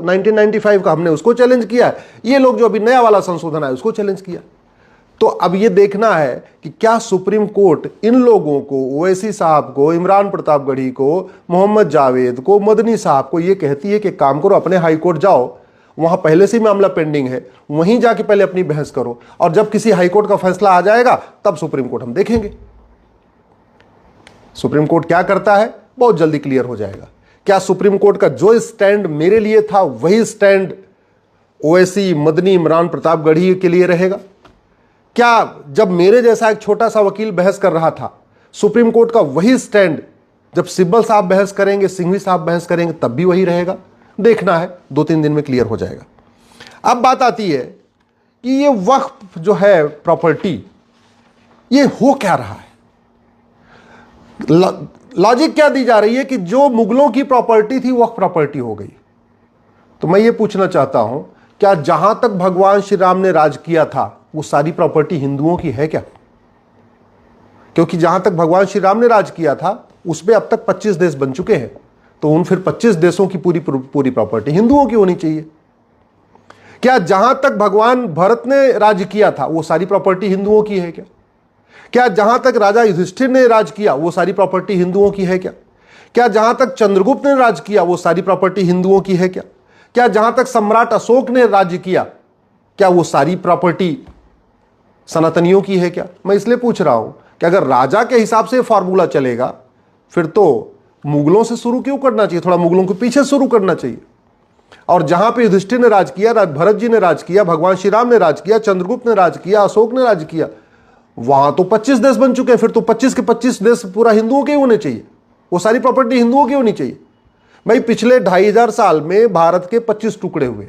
1995 का हमने उसको चैलेंज किया, ये लोग जो अभी नया वाला संशोधन आया उसको चैलेंज किया। तो अब ये देखना है कि क्या सुप्रीम कोर्ट इन लोगों को, ओवैसी साहब को, इमरान प्रतापगढ़ी को, मोहम्मद जावेद को, मदनी साहब को ये कहती है कि काम करो, अपने हाई कोर्ट जाओ, वहां पहले से ही मामला पेंडिंग है, वहीं जाके पहले अपनी बहस करो, और जब किसी हाई कोर्ट का फैसला आ जाएगा तब सुप्रीम कोर्ट हम देखेंगे। सुप्रीम कोर्ट क्या करता है बहुत जल्दी क्लियर हो जाएगा। क्या सुप्रीम कोर्ट का जो स्टैंड मेरे लिए था वही स्टैंड ओवैसी, मदनी, इमरान प्रतापगढ़ी के लिए रहेगा? क्या जब मेरे जैसा एक छोटा सा वकील बहस कर रहा था, सुप्रीम कोर्ट का वही स्टैंड जब सिब्बल साहब बहस करेंगे, सिंघवी साहब बहस करेंगे, तब भी वही रहेगा? देखना है, 2-3 दिन में क्लियर हो जाएगा। अब बात आती है कि ये वक्फ जो है प्रॉपर्टी, ये हो क्या रहा है? लॉजिक क्या दी जा रही है कि जो मुगलों की प्रॉपर्टी थी वक्फ प्रॉपर्टी हो गई। तो मैं ये पूछना चाहता हूं, क्या जहां तक भगवान श्री राम ने राज किया था वो सारी प्रॉपर्टी हिंदुओं की है क्या? क्योंकि जहां तक भगवान श्री राम ने राज किया था उसमें अब तक 25 देश बन चुके हैं, तो उन फिर 25 देशों की पूरी प्रॉपर्टी हिंदुओं की होनी चाहिए। क्या जहां तक भगवान भरत ने राज किया था वो सारी प्रॉपर्टी हिंदुओं की है क्या? क्या जहां तक राजा युधिष्ठिर ने राज किया वो सारी प्रॉपर्टी हिंदुओं की है क्या? क्या जहां तक चंद्रगुप्त ने राज किया वो सारी प्रॉपर्टी हिंदुओं की है क्या? क्या जहां तक सम्राट अशोक ने राज्य किया क्या वो सारी प्रॉपर्टी सनातनियों की है क्या? मैं इसलिए पूछ रहा हूं कि अगर राजा के हिसाब से फॉर्मूला चलेगा फिर तो मुगलों से शुरू क्यों करना चाहिए, थोड़ा मुगलों के पीछे शुरू करना चाहिए। और जहां पे युधिष्ठिर ने राज किया, भरत जी ने राज किया, भगवान श्री राम ने राज किया, चंद्रगुप्त ने राज किया, अशोक ने राज किया, वहां तो 25 देश बन चुके हैं, फिर तो 25 के 25 देश पूरा हिंदुओं के होने चाहिए, वो सारी प्रॉपर्टी हिंदुओं की होनी चाहिए। भाई पिछले 2500 साल में भारत के 25 टुकड़े हुए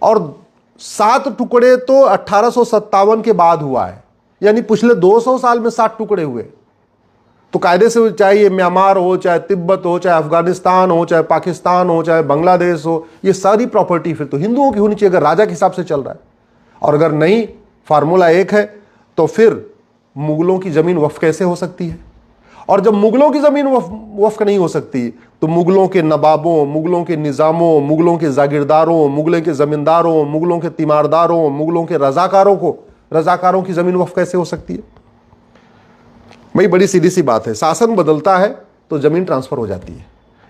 और 7 टुकड़े तो 1857 के बाद हुआ है, यानी पिछले 200 साल में 7 टुकड़े हुए। तो कायदे से चाहे ये म्यांमार हो, चाहे तिब्बत हो, चाहे अफगानिस्तान हो, चाहे पाकिस्तान हो, चाहे बांग्लादेश हो, ये सारी प्रॉपर्टी फिर तो हिंदुओं की होनी चाहिए अगर राजा के हिसाब से चल रहा है। और अगर नहीं, फार्मूला एक है, तो फिर मुगलों की जमीन वक्फ कैसे हो सकती है? और जब मुगलों की जमीन वक्फ नहीं हो सकती तो मुगलों के नवाबों, मुगलों के निजामों, मुगलों के जागीरदारों, मुगलों के जमींदारों, मुगलों के तीमारदारों, मुगलों के रजाकारों की जमीन वक्फ कैसे हो सकती है? भाई बड़ी सीधी सी बात है, शासन बदलता है तो जमीन ट्रांसफर हो जाती है।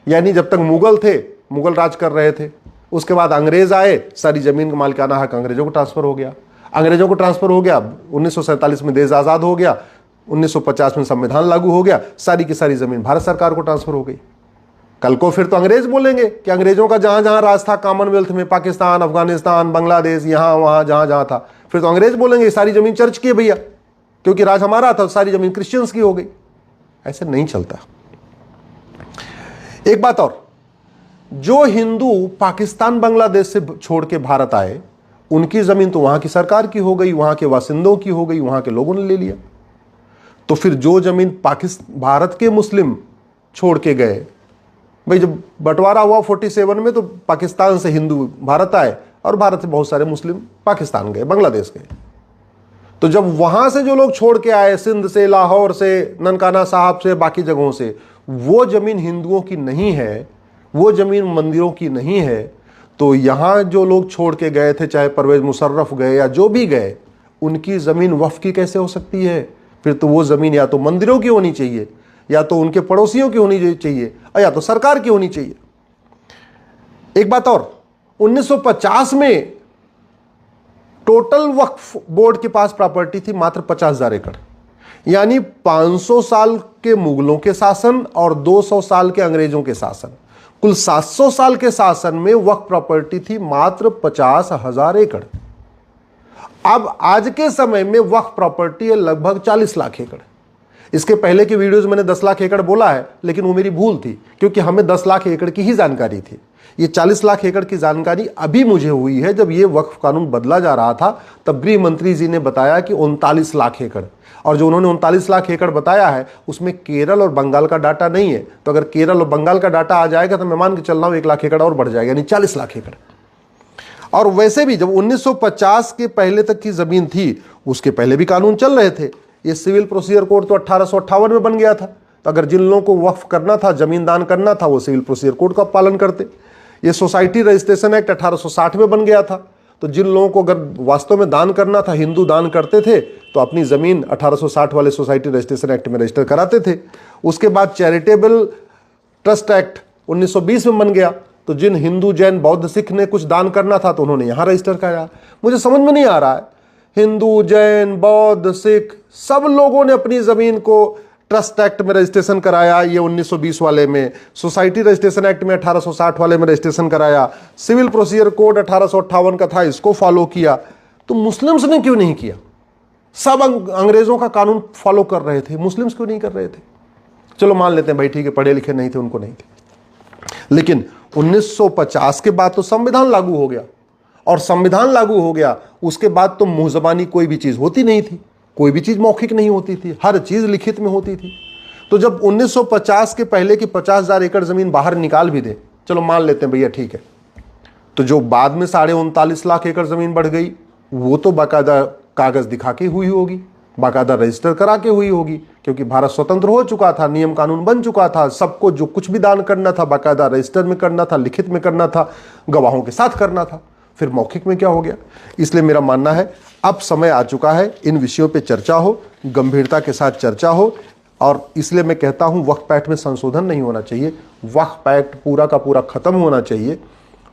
यानी जब तक मुगल थे, मुगल राज कर रहे थे, उसके बाद अंग्रेज आए, सारी जमीन का मालिकाना हक अंग्रेजों को ट्रांसफर हो गया। 1947 में देश आजाद हो गया, 1950 में संविधान लागू हो गया, सारी की सारी जमीन भारत सरकार को ट्रांसफर हो गई। कल को फिर तो अंग्रेज बोलेंगे कि अंग्रेजों का जहां जहां राज था कॉमनवेल्थ में, पाकिस्तान, अफगानिस्तान, बांग्लादेश, यहां वहां जहां जहां था, फिर तो अंग्रेज बोलेंगे सारी जमीन चर्च की है भैया, क्योंकि राज हमारा था, सारी जमीन क्रिश्चियंस की हो गई। ऐसे नहीं चलता। एक बात और, जो हिंदू पाकिस्तान, बांग्लादेश से छोड़ के भारत आए, उनकी जमीन तो वहां की सरकार की हो गई, वहां के बासिंदों की हो गई, वहां के लोगों ने ले लिया। तो फिर जो जमीन भारत के मुस्लिम छोड़ के गए, भाई जब बंटवारा हुआ 47 में, तो पाकिस्तान से हिंदू भारत आए और भारत से बहुत सारे मुस्लिम पाकिस्तान गए, बांग्लादेश गए। तो जब वहां से जो लोग छोड़ के आए, सिंध से, लाहौर से, ननकाना साहब से, बाकी जगहों से, वो जमीन हिंदुओं की नहीं है, वो जमीन मंदिरों की नहीं है, तो यहां जो लोग छोड़ के गए थे, चाहे परवेज मुशर्रफ गए या जो भी गए, उनकी जमीन वक्फ की कैसे हो सकती है? फिर तो वो जमीन या तो मंदिरों की होनी चाहिए, या तो उनके पड़ोसियों की होनी चाहिए, या तो सरकार की होनी चाहिए। एक बात और, 1950 में टोटल वक्फ बोर्ड के पास प्रॉपर्टी थी मात्र 50,000 एकड़, यानी 500 साल के मुगलों के शासन और 200 साल के अंग्रेजों के शासन, कुल 700 साल के शासन में वक्फ प्रॉपर्टी थी मात्र 50,000 एकड़। अब आज के समय में वक्फ प्रॉपर्टी है लगभग 40 लाख एकड़। इसके पहले के वीडियोज मैंने 10 लाख एकड़ बोला है, लेकिन वो मेरी भूल थी, क्योंकि हमें 10 लाख एकड़ की ही जानकारी थी। ये 40 लाख एकड़ की जानकारी अभी मुझे हुई है, जब ये वक्फ कानून बदला जा रहा था तब गृह मंत्री जी ने बताया कि 39 लाख एकड़, और जो उन्होंने 39 लाख एकड़ बताया है उसमें केरल और बंगाल का डाटा नहीं है। तो अगर केरल और बंगाल का डाटा आ जाएगा तो मैं मान के चल रहा हूं 1 लाख एकड़ और बढ़ जाएगा, यानी 40 लाख एकड़। और वैसे भी जब 1950 के पहले तक की जमीन थी, उसके पहले भी कानून चल रहे थे। ये सिविल प्रोसीजर कोड तो 1858 में बन गया था, तो अगर जिन लोगों को वक्फ करना था, जमीन दान करना था, वो सिविल प्रोसीजर कोड का पालन करते। ये सोसाइटी रजिस्ट्रेशन एक्ट 1860 में बन गया था। तो जिन लोगों को अगर वास्तव में दान करना था, हिंदू दान करते थे, तो अपनी ज़मीन 1860 वाले सोसाइटी रजिस्ट्रेशन एक्ट में रजिस्टर कराते थे। उसके बाद चैरिटेबल ट्रस्ट एक्ट 1920 में बन गया। तो जिन हिंदू, जैन, बौद्ध, सिख ने कुछ दान करना था तो उन्होंने यहाँ रजिस्टर कराया। मुझे समझ में नहीं आ रहा है, हिंदू, जैन, बौद्ध, सिख सब लोगों ने अपनी ज़मीन को ट्रस्ट एक्ट में रजिस्ट्रेशन कराया, ये 1920 वाले में, सोसाइटी रजिस्ट्रेशन एक्ट में 1860 वाले में रजिस्ट्रेशन कराया, सिविल प्रोसीजर कोड 1858 का था, इसको फॉलो किया। तो मुस्लिम्स ने क्यों नहीं किया? सब अंग्रेजों का कानून फॉलो कर रहे थे, मुस्लिम्स क्यों नहीं कर रहे थे? चलो मान लेते हैं भाई, ठीक है, पढ़े लिखे नहीं थे, उनको नहीं थे। लेकिन 1950 के बाद तो संविधान लागू हो गया, और संविधान लागू हो गया उसके बाद तो मुंह ज़बानी कोई भी चीज़ होती नहीं थी, कोई भी चीज़ मौखिक नहीं होती थी, हर चीज़ लिखित में होती थी। तो जब 1950 के पहले की 50,000 एकड़ ज़मीन बाहर निकाल भी दे, चलो मान लेते हैं भैया ठीक है, तो जो बाद में 39.5 लाख एकड़ ज़मीन बढ़ गई, वो तो बाकायदा कागज़ दिखा के हुई होगी, बाकायदा रजिस्टर करा के हुई होगी, क्योंकि भारत स्वतंत्र हो चुका था, नियम कानून बन चुका था, सबको जो कुछ भी दान करना था बाकायदा रजिस्टर में करना था, लिखित में करना था, गवाहों के साथ करना था। फिर मौखिक में क्या हो गया? इसलिए मेरा मानना है अब समय आ चुका है, इन विषयों पे चर्चा हो, गंभीरता के साथ चर्चा हो। और इसलिए मैं कहता हूं वक्फ एक्ट में संशोधन नहीं होना चाहिए, वक्फ एक्ट पूरा का पूरा खत्म होना चाहिए।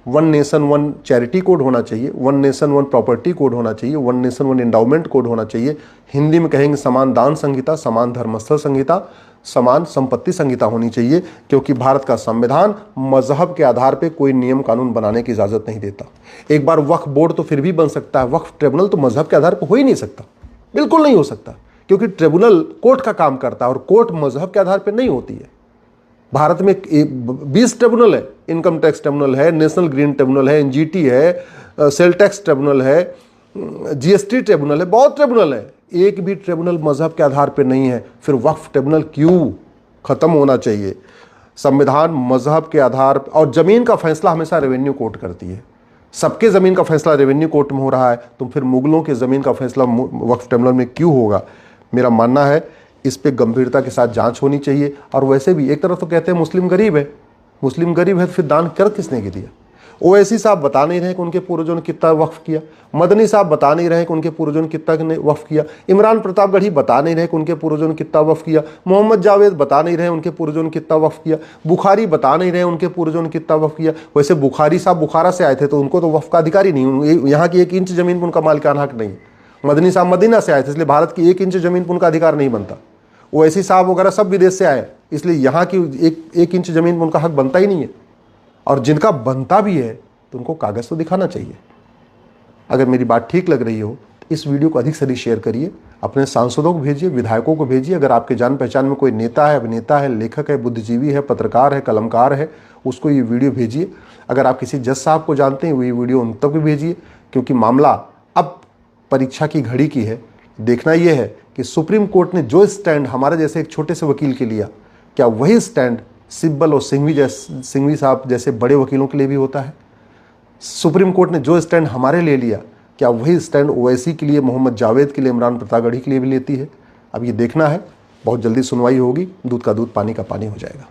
One nation one charity code होना चाहिए, one nation one property code होना चाहिए, one nation one endowment code होना चाहिए। हिंदी में कहेंगे समान दान संहिता, समान धर्मस्थल संहिता, समान संपत्ति संहिता होनी चाहिए, क्योंकि भारत का संविधान मजहब के आधार पर कोई नियम कानून बनाने की इजाज़त नहीं देता। एक बार वक्फ बोर्ड तो फिर भी बन सकता है, वक्फ ट्रिब्यूनल तो मजहब के आधार पर हो ही नहीं सकता, बिल्कुल नहीं हो सकता, क्योंकि ट्रिब्यूनल कोर्ट का काम करता है और कोर्ट मजहब के आधार पर नहीं होती है। भारत में 20 ट्रिब्यूनल है, इनकम टैक्स ट्रिब्यूनल है, नेशनल ग्रीन ट्रिब्यूनल है, एनजीटी है, सेल टैक्स ट्रिब्यूनल है, जीएसटी ट्रिब्यूनल है, बहुत ट्रिब्यूनल है, एक भी ट्रिब्यूनल मजहब के आधार पर नहीं है। फिर वक्फ ट्रिब्यूनल क्यों? खत्म होना चाहिए। संविधान मजहब के आधार, और जमीन का फैसला हमेशा रेवेन्यू कोर्ट करती है, सबके ज़मीन का फैसला रेवेन्यू कोर्ट में हो रहा है, तो फिर मुगलों के ज़मीन का फैसला वक्फ ट्रिब्यूनल में क्यों होगा? मेरा मानना है इस पे गंभीरता के साथ जांच होनी चाहिए। और वैसे भी एक तरफ तो कहते हैं मुस्लिम गरीब है, मुस्लिम गरीब है, फिर दान कर किसने के दिया? ओवैसी साहब बता नहीं रहे कि उनके पूर्वजों ने कितना वक्फ किया, मदनी साहब बता नहीं रहे कि उनके पूर्वजों ने कितना वक्फ किया, इमरान प्रतापगढ़ी बता नहीं रहे कि उनके पूर्वजों ने कितना वक्फ किया, मोहम्मद जावेद बता नहीं रहे उनके पूर्वजों ने कितना वक्फ किया, बुखारी बता नहीं रहे उनके पूर्वजों ने कितना वक्फ किया। वैसे बुखारी साहब बुखारा से आए थे तो उनको तो वक्फ का अधिकार ही नहीं, यहाँ की 1 इंच जमीन पर उनका मालिकाना हक नहीं। मदनी साहब मदीना से आए थे, इसलिए भारत की 1 इंच जमीन पर उनका अधिकार नहीं बनता। ओवैसी साहब वगैरह सब विदेश से आए, इसलिए यहाँ की एक इंच जमीन पर उनका हक बनता ही नहीं है। और जिनका बनता भी है तो उनको कागज़ तो दिखाना चाहिए। अगर मेरी बात ठीक लग रही हो तो इस वीडियो को अधिक से अधिक शेयर करिए, अपने सांसदों को भेजिए, विधायकों को भेजिए। अगर आपके जान पहचान में कोई नेता है, अभिनेता है, लेखक है, बुद्धिजीवी है, पत्रकार है, कलमकार है, उसको ये वीडियो भेजिए। अगर आप किसी जज साहब को जानते हैं, वो ये वीडियो उन तक भी भेजिए, क्योंकि मामला अब परीक्षा की घड़ी की है। देखना यह है कि सुप्रीम कोर्ट ने जो स्टैंड हमारे जैसे एक छोटे से वकील के लिया, क्या वही स्टैंड सिब्बल और सिंघवी साहब जैसे बड़े वकीलों के लिए भी होता है? सुप्रीम कोर्ट ने जो स्टैंड हमारे लिए लिया, क्या वही स्टैंड ओवैसी के लिए, मोहम्मद जावेद के लिए, इमरान प्रतापगढ़ी के लिए भी लेती है? अब ये देखना है। बहुत जल्दी सुनवाई होगी, दूध का दूध पानी का पानी हो जाएगा।